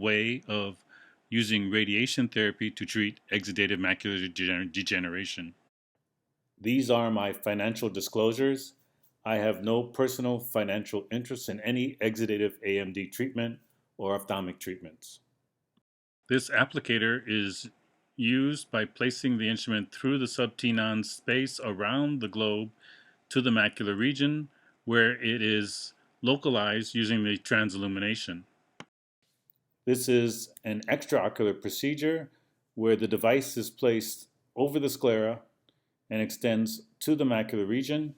way of using radiation therapy to treat exudative macular degeneration. These are my financial disclosures. I have no personal financial interest in any exudative AMD treatment or ophthalmic treatments. This applicator is used by placing the instrument through the subtenon space around the globe to the macular region, where it is localized using the transillumination. This is an extraocular procedure where the device is placed over the sclera and extends to the macular region.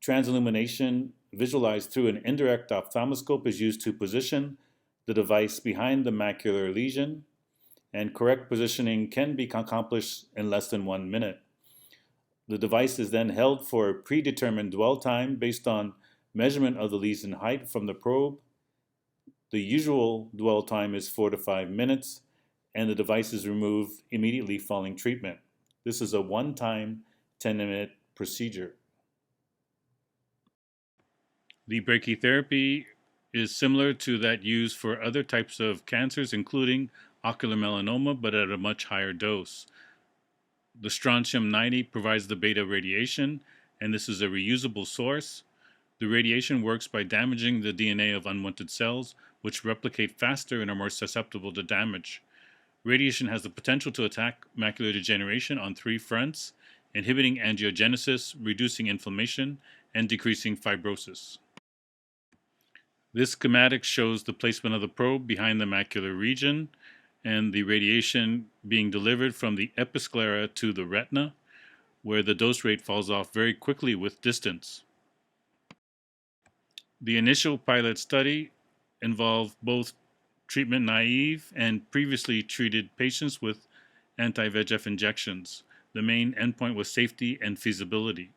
Transillumination, visualized through an indirect ophthalmoscope, is used to position the device behind the macular lesion, and correct positioning can be accomplished in less than 1 minute. The device is then held for a predetermined dwell time based on measurement of the lesion height from the probe. The usual dwell time is 4 to 5 minutes, and the device is removed immediately following treatment. This is a one-time 10-minute procedure. The brachytherapy is similar to that used for other types of cancers, including ocular melanoma, but at a much higher dose. The strontium-90 provides the beta radiation, and this is a reusable source. The radiation works by damaging the DNA of unwanted cells, which replicate faster and are more susceptible to damage. Radiation has the potential to attack macular degeneration on 3 fronts: inhibiting angiogenesis, reducing inflammation, and decreasing fibrosis. This schematic shows the placement of the probe behind the macular region and the radiation being delivered from the episclera to the retina, where the dose rate falls off very quickly with distance. The initial pilot study involved both treatment naive and previously treated patients with anti-VEGF injections. The main endpoint was safety and feasibility.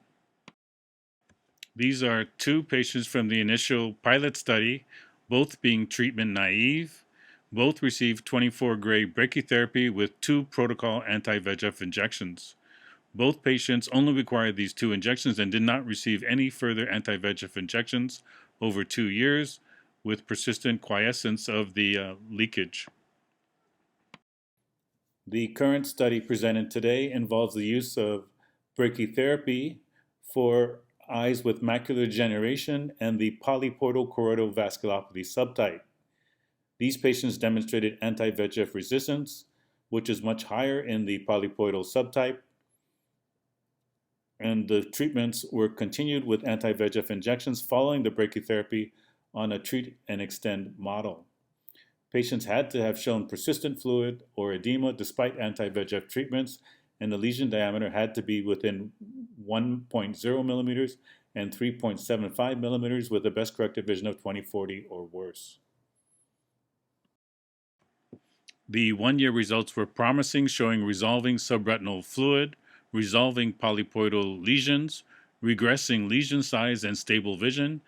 These are 2 patients from the initial pilot study, both being treatment naive. Both received 24-gray brachytherapy with 2 protocol anti-VEGF injections. Both patients only required these 2 injections and did not receive any further anti-VEGF injections over 2 years, with persistent quiescence of the leakage. The current study presented today involves the use of brachytherapy for eyes with macular degeneration and the polypoidal choroidal vasculopathy subtype. These patients demonstrated anti-VEGF resistance, which is much higher in the polypoidal subtype, and the treatments were continued with anti-VEGF injections following the brachytherapy on a treat and extend model. Patients had to have shown persistent fluid or edema despite anti-VEGF treatments, and the lesion diameter had to be within 1.0 millimeters and 3.75 millimeters with a best corrected vision of 20/40 or worse. The 1-year results were promising, showing resolving subretinal fluid, resolving polypoidal lesions, regressing lesion size, and stable vision,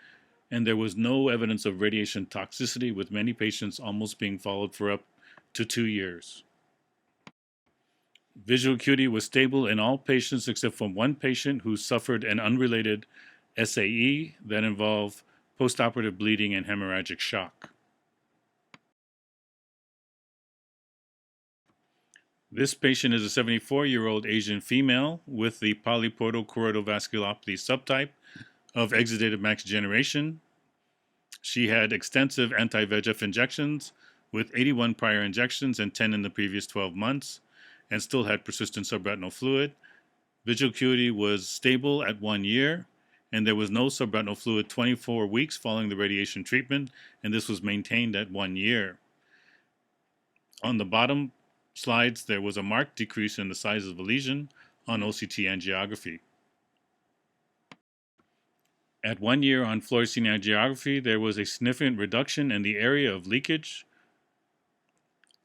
and there was no evidence of radiation toxicity, with many patients almost being followed for up to 2 years. Visual acuity was stable in all patients except for 1 patient who suffered an unrelated SAE that involved postoperative bleeding and hemorrhagic shock. This patient is a 74-year-old Asian female with the polypoidal choroidal vasculopathy subtype of exudative macular degeneration. She had extensive anti-VEGF injections with 81 prior injections and 10 in the previous 12 months, and still had persistent subretinal fluid. Visual acuity was stable at 1 year, and there was no subretinal fluid 24 weeks following the radiation treatment, and this was maintained at 1 year. On the bottom slides, there was a marked decrease in the size of the lesion on OCT angiography. At 1 year on fluorescein angiography, there was a significant reduction in the area of leakage.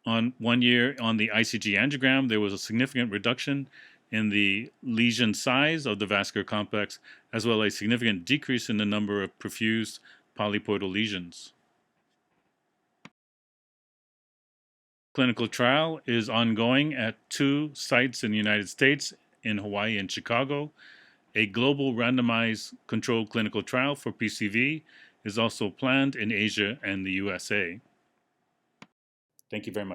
On 1 year on the ICG angiogram, there was a significant reduction in the lesion size of the vascular complex, as well as a significant decrease in the number of perfused polypoidal lesions. Clinical trial is ongoing at 2 sites in the United States, in Hawaii and Chicago. A global randomized controlled clinical trial for PCV is also planned in Asia and the USA. Thank you very much.